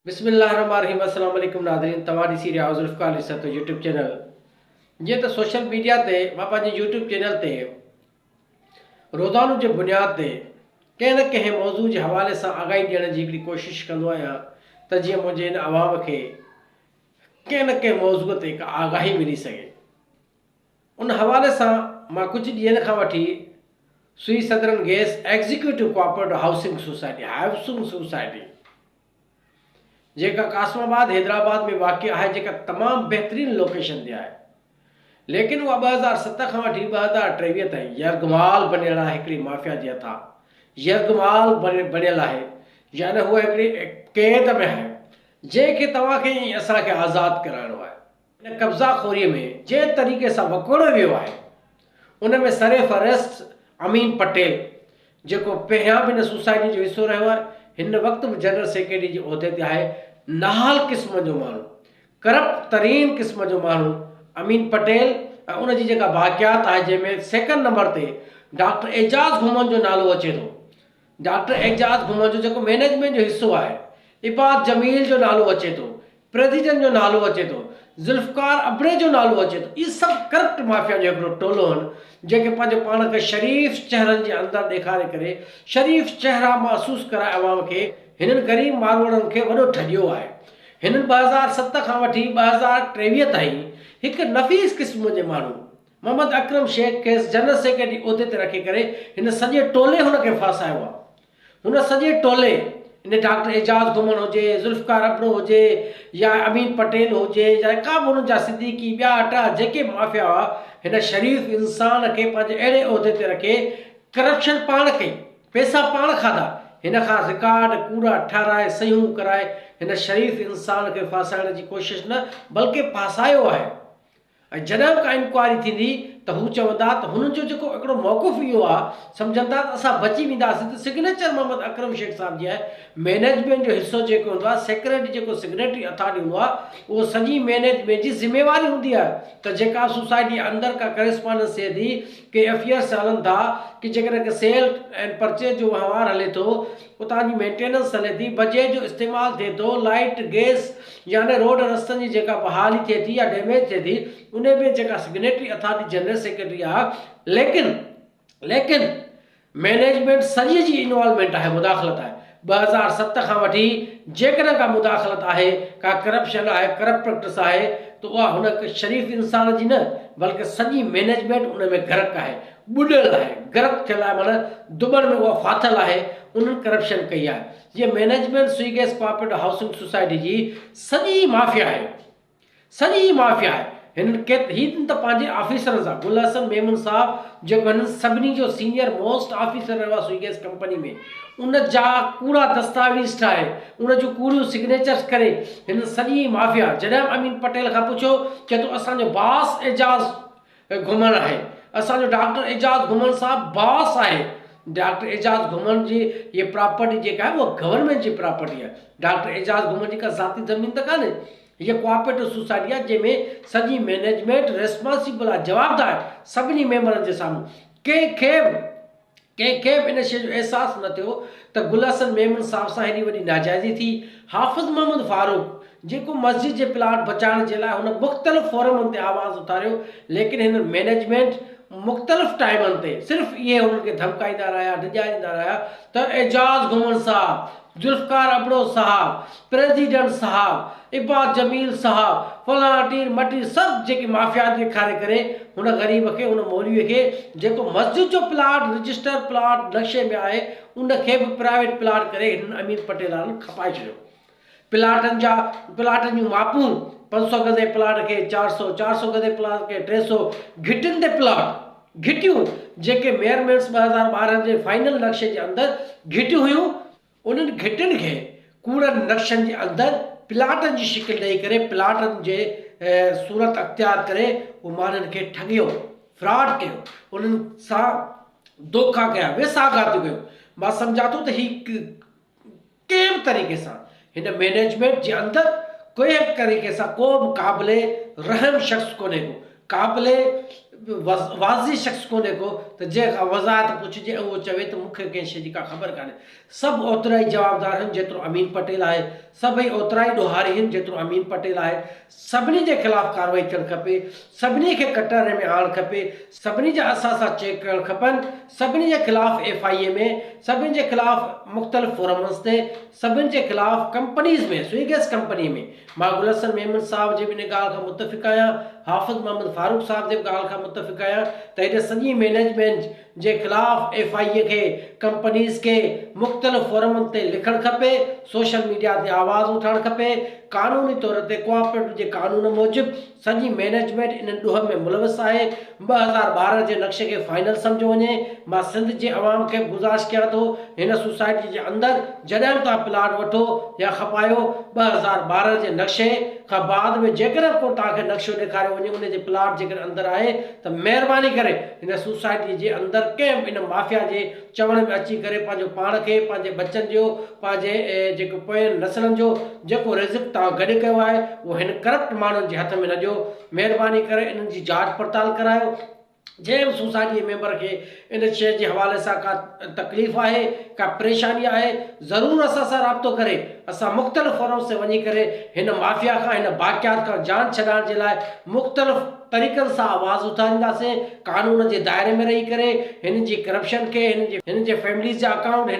बिस्मिल्लाहिर्रहमानिर्रहीम। अस्सलाम वालेकुम नाज़रीन, तव्हां ॾिसी रहिया आहियो ज़ुल्फ़िकार लिसत यूट्यूब चैनल। जीअं त सोशल मीडिया ते मां पंहिंजे यूट्यूब चैनल ते रोज़ानो जे बुनियाद ते कंहिं न कंहिं मौज़ू जे हवाले सां आगाही ॾियण जी हिकिड़ी कोशिशि कंदो आहियां त जीअं मुंहिंजे हिन आवाम खे कंहिं न कंहिं मौज़ूअ ते हिकु आगाही मिली सघे। उन हवाले सां मां कुझु ॾींहंनि खां वठी सुई southern gas executive cooperative housing society जेका कासमाबाद हैदराबाद में वाक़ है, जेका तमामु बहितरीनु लोकेशन ते आहे, लेकिन उहा 2007 खां वठी 2023 ताईं यरगमाल बणियल आहे हिकिड़ी माफ़िया जे हथां। यरगमाल बणियल आहे, यानी उहा हिकिड़ी क़ैद में आहे जंहिंखे तव्हांखे ऐं असांखे आज़ादु कराइणो आहे। इन कब्ज़ाखोरीअ में जंहिं तरीक़े सां वकोड़ो वियो आहे उन में सरफ़हरिस्त अमीन पटेल, जेको पहिरियां बि हिन सोसाइटी जो हिसो रहियो आहे, हिन वक़्तु बि जनरल सेक्रेटरी जे उहिदे ते आहे। नाहाल क़िस्म जो माण्हू, करप्ट तरीन क़िस्म जो माण्हू अमीन पटेल, ऐं उनजी जेका वाक़ियात आहे जंहिंमें सेकंड नंबर ते डॉक्टर एजाज़ घुमन जो नालो अचे थो। डॉक्टर एजाज़ घुमन जो जेको मैनेजमेंट जो हिसो आहे, इबाद जमील जो नालो अचे थो, प्रेसिडेंट जो नालो अचे थो, ज़ुल्फ़िकार अबड़े जो नालो अचे थो। इहे सभु करप्ट माफ़िया जो हिकिड़ो टोलो आहिनि जेके पंहिंजे पाण खे शरीफ़ चहिरनि जे अंदरि ॾेखारे करे शरीफ़ चहिरा महसूसु कराए अवाम खे हिननि ग़रीब माण्हुनि खे वॾो ठॻियो आहे। हिननि 2007 खां वठी 2023 ताईं हिकु नफ़ीस क़िस्म जे माण्हू मोहम्मद अकरम शेख खे जनरल सेक्रेटरी उहिदे ते रखी करे हिन सॼे टोले हुनखे फासायो आहे। हुन सॼे टोले, इन डॉक्टर एजाज़ घुमन हुजे, ज़ुल्फ़िकार अबड़ो हुजे, या अमीन पटेल हुजे, या का बि हुननि जा सिद्दीकी ॿिया अटा जेके माफ़िया हुआ, हिन शरीफ़ इंसान खे पंहिंजे अहिड़े उहिदे ते रखे करप्शन पाण कई, पैसा पाण खाधा, हिन खां रिकॉर्ड कूड़ा ठाराए सयूं कराए हिन शरीफ़ इंसान खे फासाइण जी कोशिशि न बल्कि फासायो आहे। ऐं जॾहिं का इंक्वायरी थींदी त हू चवंदा त हुननि जो जेको हिकिड़ो मौक़ुफ़ इहो आहे, सम्झंदा त असां बची वेंदासीं त सिग्नेचर मोहम्मद अकरम शेख साहब जी आहे। मैनेजमेंट जो हिसो जेको हूंदो आहे, सेक्रेटरी जेको सिग्नेटरी अथॉरिटी हूंदो आहे, उहो सॼी मैनेजमेंट जी ज़िम्मेवारी हूंदी आहे त जेका सोसाइटी अंदरि का करस्पॉन्डेंस थिए थी, के अफेयर्स हलनि था, कि जेकॾहिं के सेल एंड परचेज जो वहिंवार हले थो, उतां जी मेंटेनेंस हले थी, बजट जो इस्तेमालु थिए थो, लाइट गैस यानी रोड रस्तनि जी जेका बहाली थिए थी या डैमेज थिए थी, उन में जेका सिग्नेटरी अथॉरिटी जनरल सेक्रेटरी आहे। लेकिन मैनेजमेंट सॼी जी इन्वॉल्वमेंट आहे, मुदाख़लत आहे। 2007 खां वठी जेकॾहिं का मुदाख़लत आहे, का करप्शन आहे, करप्ट प्रैक्टिस आहे, त उहा हुन शरीफ़ इंसान जी न बल्कि सॼी मैनेजमेंट उन में गरक आहे, ॿुॾियल आहे, गरक थियल आहे, माना दुबण में उहा फाथल आहे, उन्हनि करप्शन कई आहे। जीअं मैनेजमेंट सुई गैस कोऑपरेटिव हाउसिंग सोसाइटी जी सॼी माफ़िया आहे, सॼी माफ़िया आहे। हिननि त पंहिंजे ऑफिसरनि सां गुल हसन मेमन साहब, जेको हिननि सभिनी जो सीनियर मोस्ट ऑफिसर रहियो आहे सुई गैस कंपनी में, उन जा कूड़ा दस्तावेज़ ठाहे, उन जूं कूड़ियूं सिग्नेचर्स करे, हिन सॼी माफ़िया जॾहिं अमीन पटेल खां पुछो, चए थो असांजो बास एजाज़ घुमन आहे, असांजो डॉक्टर एजाज़ घुमन साहब बास आहे। डॉक्टर एजाज़ घुमन जी ये प्रॉपर्टी जेका आहे उहा गवर्नमेंट जी प्रॉपर्टी आहे। डॉक्टर एजाज़ घुमन जी का ज़ाती ज़मीन त कान्हे, ये कोऑपरेटिव सोसाइटी आहे जंहिंमें सॼी मैनेजमेंट रिस्पॉन्सिबल आहे, जवाबदार सभिनी मेंबरनि जे साम्हूं। कंहिंखे बि इन शइ जो अहसासु न थियो त गुल हसन मेमन साहब सां हेॾी वॾी नाजाइज़ी थी। हाफ़िज़ मोहम्मद फारूक, जेको मस्जिद जे प्लाट बचाइण जे लाइ हुन मुख़्तलिफ़ फोरमनि ते आवाज़ उथारियो, लेकिन हिन मैनेजमेंट मुख़्तलिफ़ टाइमनि ते सिर्फ़ु इहे हुननि खे धमकाईंदा रहिया, डिॼाईंदा रहिया त एजाज़ घुमन साहब, ज़ुल्फ़िकार अबड़ो साहब, प्रेसिडेंट साहब, इबाद जमील साहब, फलां टीर मटीर सभु जेके माफ़ियात ॾेखारे करे हुन ग़रीब खे, हुन मौलवीअ खे, जेको मस्जिद जो प्लाट रजिस्टर प्लाट नक्शे में आहे, उनखे बि प्राइवेट प्लाट करे हिननि अमीन पटेलान खपाए छॾियो। प्लाटनि जूं मापूं 500 गज़ जे प्लाट खे 400, 400 गज़ जे प्लाट खे 300, घिटियुनि ते प्लाट, घिटियूं जेके मेयरमेंट्स 2012 जे फाइनल नक्शे जे अंदरि घिटियूं हुयूं, उन्हनि घिटियुनि खे कूड़नि नक्शनि जे अंदरि प्लाटनि जी शिकिल ॾेई करे, प्लाटनि जे सूरत अख़्तियार करे उहो माण्हुनि खे ठॻियो, फ्रॉड कयो, उन्हनि सां धोखा कया, वेसाघातियूं कयो। मां सम्झां थो त हीउ कंहिं बि तरीक़े सां हिन मैनेजमेंट जे अंदरि कंहिं बि तरीक़े सां को बि क़ाबिले रहम शख़्स कोन्हे को, क़ाबिले वाज़ी शख़्स कोन्हे को त जंहिंखां वज़ाहत पुछिजे ऐं उहो चवे त मूंखे कंहिं शइ जी का ख़बर कान्हे। सभु ओतिरा ई जवाबदार आहिनि जेतिरो अमीन पटेल आहे, सभई ओतिरा ई ॾोहारी आहिनि जेतिरो अमीन पटेल आहे। सभिनी जे ख़िलाफ़ु कार्रवाई थियणु खपे, सभिनी खे कटहरे में आणणु खपे, सभिनी जा असां चेक करणु खपनि, सभिनी जे ख़िलाफ़ु FIA में, सभिनी जे ख़िलाफ़ु मुख़्तलिफ़ फोरम्स ते, सभिनी जे ख़िलाफ़ु कंपनीज़ में, स्विगेस कंपनी में मां गुल हसन मेमन साहब जे बि इन ॻाल्हि खां मुतफ़िक़ आहियां, हाफ़िज़ मोहम्मद फारूक साहब जे ॻाल्हि खां मुतफ़िक़ आहियां त हिन सॼी मैनेजमेंट जे ख़िलाफ़ु FIA खे, कंपनीज़ खे मुख़्तलिफ़ फोरमनि ते लिखणु खपे, सोशल मीडिया ते आवाज़ उठाइणु खपे, क़ानूनी तौर ते कोऑपरेटिव जे कानून मूजिबि सॼी मैनेजमेंट इन ॾोह में मुलविस आहे। 2012 जे नक्शे खे फाइनल सम्झो वञे। मां सिंध जे अवाम खे गुज़ारिश कयां थो, हिन सोसाइटी जे अंदरि जॾहिं बि तव्हां प्लाट वठो या खपायो 2012 जे नक्शे खां बाद में जेकॾहिं को तव्हांखे नक्शो ॾेखारियो वञे उन जे प्लाट जेकॾहिं अंदरि आहे त महिरबानी करे हिन सोसाइटी जे अंदरि कंहिं बि इन माफ़िया जे चवण में अची करे पंहिंजो पाण खे, पंहिंजे बचनि जो, पंहिंजे जेको पोयनि नसलनि जो जेको रिज़्क़ तव्हां गॾु कयो आहे उहो हिन करप्ट माण्हुनि जे हथ में न ॾियो। महिरबानी करे इन्हनि जी जांच पड़ताल करायो। जंहिं बि सोसाइटी मेंबर खे इन शइ जे हवाले सां का तकलीफ़ आहे, का परेशानी आहे, ज़रूरु असां सां राब्तो करे असां मुख़्तलिफ़ फोरम्स ते वञी करे हिन माफ़िया खां, हिन बाक़ियात खां जान छॾाइण जे लाइ मुख़्तलिफ़ तरीक़नि सां आवाज़ उथारींदासीं, कानून जे दायरे में रही करे हिन जी करप्शन खे, हिन जे फैमिलीज़ जा अकाउंट,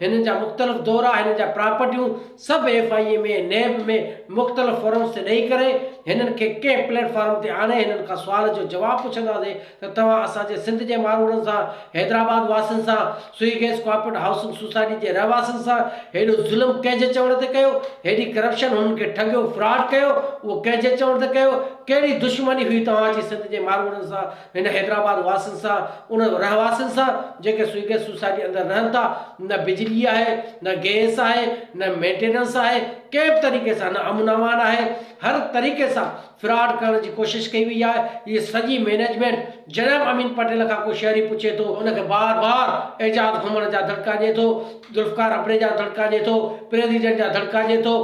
हिन जा मुख़्तलिफ़ दौरा, हिन जा प्रॉपर्टियूं सभु FIA में, NAB में मुख़्तलिफ़ फोरम्स ते ॾेई करे हिननि खे कंहिं प्लेटफॉर्म ते आणे हिननि खां सुवाल जो जवाबु पुछंदासीं त तव्हां असांजे सिंध जे माण्हुनि सां, हैदराबाद वासियुनि सां, स्विगेस कोऑपरेटिव हाउसिंग सोसाइटी जे रहवासियुनि सां हेॾो ज़ुल्म कंहिंजे चवण ते कयो, हेॾी करप्शन हुननि खे ठगियो, फ्रॉड कयो, उहो कंहिंजे चवण ते कयो, कहिड़ी दुश्मनी हुई तव्हांजी सिंध जे माण्हुनि सां, हिन हैदराबाद वासियुनि सां, उन रहवासियुनि सां जेके स्विगेस सोसाइटी अंदरि रहनि था। न बिजली आहे, न गैस आहे, न मेंटेनेंस आहे, कंहिं बि तरीक़े सां न अमन अमान आहे, हर तरीक़े सां फ्रॉड करण जी कोशिशि कई वई आहे। इहा सॼी मैनेजमेंट जॾहिं बि अमीन पटेल खां को शहरी पुछे थो उनखे बार बार एजाज घुमण जा धड़का ॾिए थो, ज़ुल्फ़िकार अब्रे जा धड़का ॾिए थो, प्रेसिडेंट जा धड़का ॾिए थो,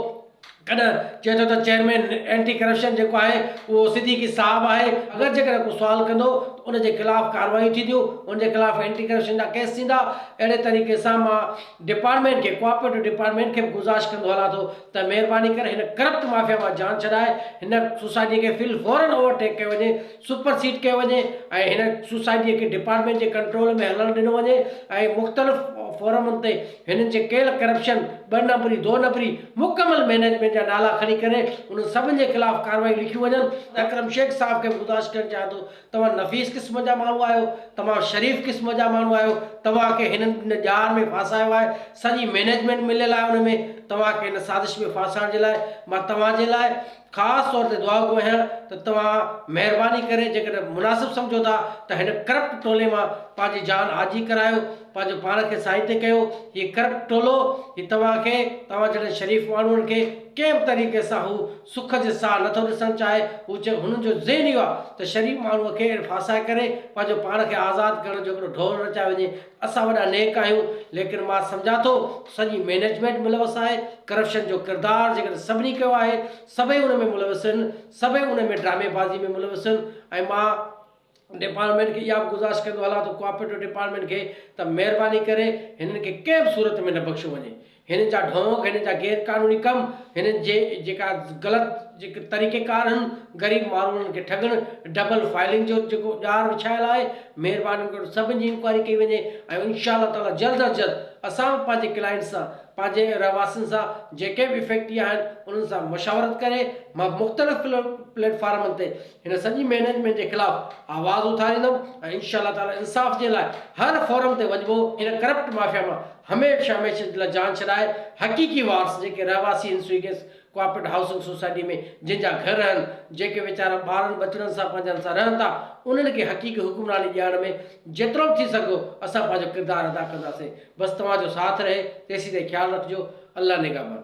कॾहिं चए थो त चेयरमैन एंटी करप्शन जेको आहे उहो सिद्दीकी साहब आहे, अगरि जेकॾहिं को सुवाल कंदो त उनजे ख़िलाफ़ु कार्रवाई थींदियूं, उनजे ख़िलाफ़ु एंटी करप्शन जा केस थींदा। अहिड़े तरीक़े सां मां डिपार्टमेंट खे, कोऑपरेटिव डिपार्टमेंट खे बि गुज़ारिश कंदो हलां थो त महिरबानी करे हिन करप्ट माफ़िया मां जान छॾाए, हिन सोसाइटी खे फिल फौरन ओवरटेक कयो वञे, सुपरसीड कयो वञे ऐं हिन सोसाइटीअ खे डिपार्टमेंट जे कंट्रोल में हलणु ॾिनो वञे ऐं मुख़्तलिफ़ फोरमनि ते हिननि जे कयल करप्शन 2 नंबरी 2 नंबरी मुकमल मैनेजमेंट जा नाला खणी करे उन सभिनि जे ख़िलाफ़ु कार्रवाई लिखियूं वञनि। अकरम शेख साहब खे गुज़ारिश करणु चाहियां थो, तव्हां नफ़ीस क़िस्म जा माण्हू आहियो, तव्हां शरीफ़ क़िस्म जा माण्हू आहियो, तव्हांखे हिननि ॼाण में फासायो आहे, सॼी मैनेजमेंट मिलियल आहे हुन में, तव्हांखे हिन साज़िश में फासाइण जे लाइ मां तव्हांजे लाइ ख़ासि तौर ते दुआ गो आहियां त तव्हां महिरबानी करे जेकॾहिं मुनासिबु सम्झो था त हिन करप्ट टोले मां पंहिंजी जान हाजी करायो, पंहिंजो पाण खे साहित्य कयो। हीउ करप्ट टोलो हीउ तव्हांखे, तव्हां जहिड़े शरीफ़ माण्हुनि खे कंहिं बि तरीक़े सां हू सुख जे साह नथो ॾिसणु चाहे। हू हुननि जो ज़हन इहो आहे त शरीफ़ माण्हूअ खे फासाए करे पंहिंजो पाण खे आज़ादु करण जो हिकिड़ो ढोल रचाए वञे। असां वॾा नेक आहियूं, लेकिन मां सम्झां थो सॼी मैनेजमेंट मुलविस आहे, करप्शन जो किरदारु जेकॾहिं सभिनी कयो आहे, सभई उन में मुलविस आहिनि, सभई उन में ड्रामेबाज़ी में मुलविस आहिनि। ऐं मां डिपार्टमेंट खे इहा बि गुज़ारिश कंदो हलां त कोऑपरेटिव डिपार्टमेंट खे त महिरबानी करे हिननि खे कंहिं बि सूरत में न बख़्शियो वञे। हिननि जा ढोंग, हिननि जा गैर क़ानूनी कम, हिननि जे जेका ग़लति जेके तरीक़ेकार आहिनि ग़रीब माण्हुनि खे ठगणु, डबल फाइलिंग जो जेको ॼाण विछायल आहे, महिरबानी करे सभिनि जी इंक्वायरी कई वञे ऐं इंशाअल्लाह ताला जल्द अज़ जल्द असां पंहिंजे क्लाइंट सां, पंहिंजे रहवासियुनि सां जेके बि इफेक्टी आहिनि उन्हनि सां मुशावरत करे मां मुख़्तलिफ़ प्लेटफॉर्मनि ते हिन सॼी मैनेजमेंट जे ख़िलाफ़ु आवाज़ उथारींदुमि ऐं इंशाअल्लाह ताला इंसाफ़ जे लाइ हर फोरम ते वञिबो। हिन करप्ट माफ़िया मां हमेशह हमेशह जे लाइ जान छॾाए हक़ीक़ी वारस जेके रहवासी आहिनि स्विगेस कोऑपरेटिव हाउसिंग सोसाइटी में, जंहिंजा घर आहिनि, जेके वीचारा ॿारनि बचड़नि सां पंहिंजनि सां रहनि था, उन्हनि खे हक़ीक़ी हुकुमरानी ॾियण में जेतिरो बि थी सघो असां पंहिंजो किरदारु अदा कंदासीं। बसि तव्हांजो साथ रहे, तेसीं ताईं ख़्यालु रखिजो। अल्लाह निगहबान।